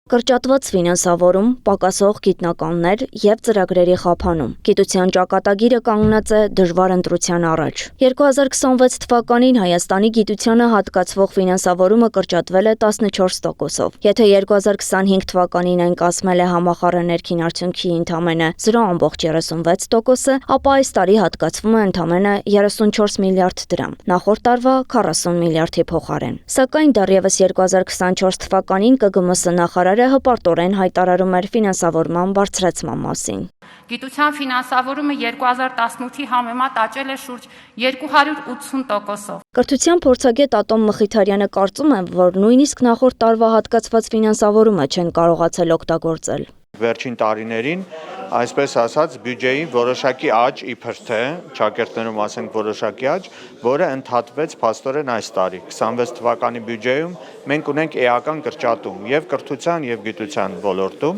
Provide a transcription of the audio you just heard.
Կրճատված ֆինանսավորում, պակասող գիտնականներ և ծրագրերի խափանում։ Գիտության ճակատագիրը կանգնած է դժվար ընտրության առաջ։ 2026 թվականին Հայաստանի գիտությանը հատկացվող ֆինանսավորումը կրճատվել է 14%-ով։ Եթե 2025 թվականին այն կազմել է համախառն ներքին արդյունքի ընդամենը 0.36%, ապա այս տարի հատկացվում է ընդամենը 34 միլիարդ դրամ, նախորդ տարվա 40 միլիարդի փոխարեն։ Սակայն դեռևս 2024 թվականին ԿԳՄՍ նախարարը հպարտորեն հայտարարում էր ֆինանսավորման բարձրացման մասին։ Գիտության ֆինանսավորումը 2018-ի համեմատ աճել է շուրջ 280%-ով։ Կրթության փորձագետ Ատոմ Մխիթարյանը կարծում է, որ նույնիսկ նախորդ տարվա հատկացված ֆինանսավորումը չեն կարողացել օգտագործել։ Վերջին տարիներին, այսպես ասած, բյուջեի որոշակի աճ, իբր թե ճակերտներում ասենք որոշակի աճ, որը ընդհատվեց փաստորեն այս տարի։ 26 թվականի բյուջեում մենք ունենք էական կրճատում եւ կրթության եւ գիտության ոլորտում։